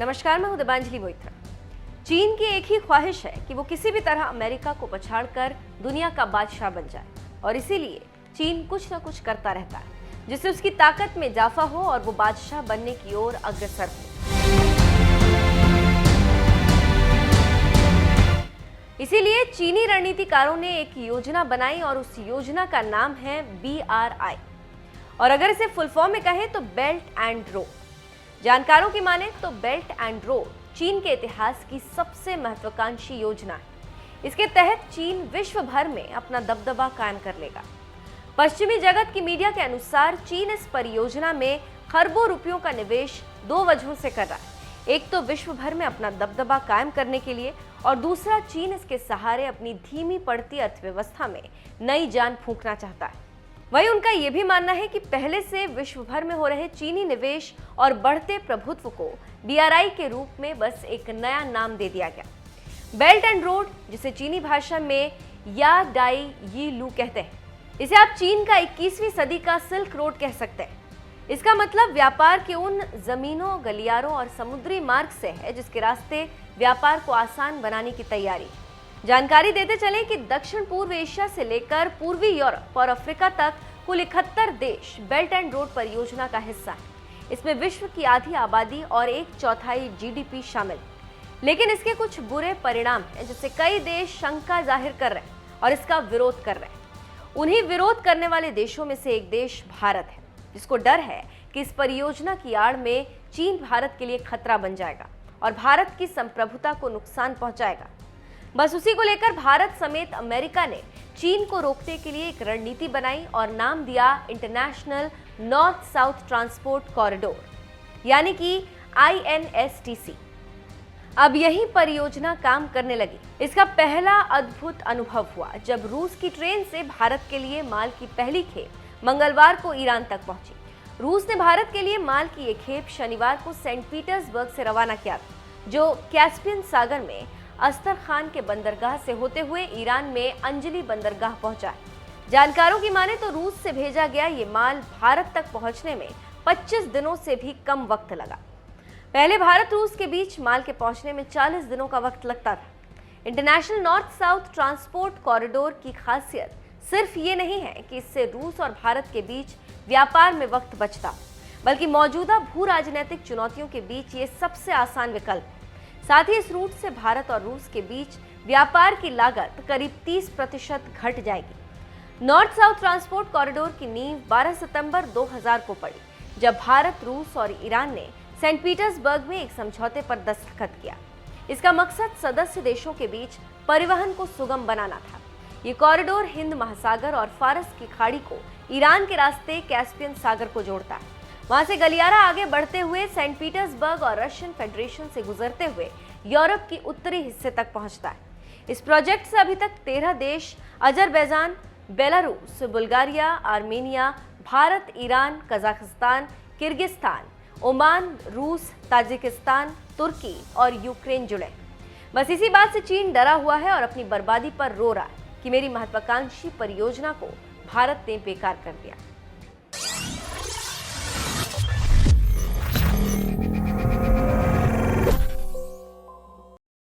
नमस्कार, मैं हूं दिबांजलि मोइत्रा। चीन की एक ही ख्वाहिश है कि वो किसी भी तरह अमेरिका को पछाड़कर दुनिया का बादशाह बन जाए और इसीलिए चीन कुछ न कुछ करता रहता है जिससे उसकी ताकत में इजाफा हो और वो बादशाह बनने की ओर अग्रसर हो। इसीलिए चीनी रणनीतिकारों ने एक योजना बनाई और उस योजना का नाम है BRI, और अगर इसे फुल फॉर्म में कहें तो बेल्ट एंड रोड। जानकारों की माने तो बेल्ट एंड रोड चीन के इतिहास की सबसे महत्वाकांक्षी योजना है। इसके तहत चीन विश्व भर में अपना दबदबा कायम कर लेगा। पश्चिमी जगत की मीडिया के अनुसार चीन इस परियोजना में खरबों रुपयों का निवेश दो वजहों से कर रहा है। एक तो विश्व भर में अपना दबदबा कायम करने के लिए और दूसरा चीन इसके सहारे अपनी धीमी पड़ती अर्थव्यवस्था में नई जान फूंकना चाहता है। वहीं उनका यह भी मानना है कि पहले से विश्व भर में हो रहे चीनी निवेश और बढ़ते प्रभुत्व को BRI के रूप में बस एक नया नाम दे दिया गया। बेल्ट एंड रोड, जिसे चीनी भाषा में या डाई यी लू कहते हैं, इसे आप चीन का 21वीं सदी का सिल्क रोड कह सकते हैं। इसका मतलब व्यापार के उन जमीनों, गलियारों और समुद्री मार्ग से है जिसके रास्ते व्यापार को आसान बनाने की तैयारी। जानकारी देते चले कि दक्षिण पूर्व एशिया से लेकर पूर्वी यूरोप और अफ्रीका तक कुल 71 देश बेल्ट एंड रोड परियोजना का हिस्सा है। इसमें विश्व की आधी आबादी और 1/4 GDP शामिल। लेकिन इसके कुछ बुरे परिणाम हैं जिससे कई देश शंका जाहिर कर रहे हैं और इसका विरोध कर रहे हैं। उन्हीं विरोध करने वाले देशों में से एक देश भारत है, जिसको डर है कि इस परियोजना की आड़ में चीन भारत के लिए खतरा बन जाएगा और भारत की संप्रभुता को नुकसान पहुंचाएगा। बस उसी को लेकर भारत समेत अमेरिका ने चीन को रोकने के लिए एक रणनीति बनाई और नाम दिया international north south transport corridor, यानी कि INSTC। अब यही परियोजना काम करने लगी। इसका पहला अद्भुत अनुभव हुआ जब रूस की ट्रेन से भारत के लिए माल की पहली खेप मंगलवार को ईरान तक पहुंची। रूस ने भारत के लिए माल की एक खेप शनिवार को सेंट पीटर्सबर्ग से रवाना किया, जो कैस्पियन सागर में अस्तरखान के बंदरगाह से होते हुए ईरान में अंजली बंदरगाह पहुंचा है। जानकारों की माने तो रूस से भेजा गया ये माल भारत तक पहुंचने में 25 दिनों से भी कम वक्त लगा। पहले भारत रूस के बीच माल के पहुंचने में 40 दिनों का वक्त लगता था। International north south transport corridor की खासियत सिर्फ ये नहीं है कि इससे रूस और भारत के बीच व्यापार में वक्त बचता, बल्कि मौजूदा भू राजनीतिक चुनौतियों के बीच ये सबसे आसान विकल्प। साथ ही इस रूट से भारत और रूस के बीच व्यापार की लागत करीब 30% घट जाएगी। नॉर्थ साउथ ट्रांसपोर्ट कॉरिडोर की नींव 12 सितंबर 2000 को पड़ी, जब भारत, रूस और ईरान ने सेंट पीटर्सबर्ग में एक समझौते पर दस्तखत किया। इसका मकसद सदस्य देशों के बीच परिवहन को सुगम बनाना था। ये कॉरिडोर हिंद महासागर और फारस की खाड़ी को ईरान के रास्ते कैस्पियन सागर को जोड़ता है। वहां से गलियारा आगे बढ़ते हुए सेंट पीटर्सबर्ग और रशियन फेडरेशन से गुजरते हुए यूरोप की उत्तरी हिस्से तक पहुंचता है। इस प्रोजेक्ट से अभी तक 13 देश Azerbaijan, Belarus, Bulgaria, Armenia, Bharat, Iran, Kazakhstan, Kyrgyzstan, Oman, रूस, ताजिकिस्तान, तुर्की और यूक्रेन जुड़े। बस इसी बात से चीन डरा हुआ है और अपनी बर्बादी पर रो रहा है कि मेरी महत्वाकांक्षी परियोजना को भारत ने बेकार कर दिया।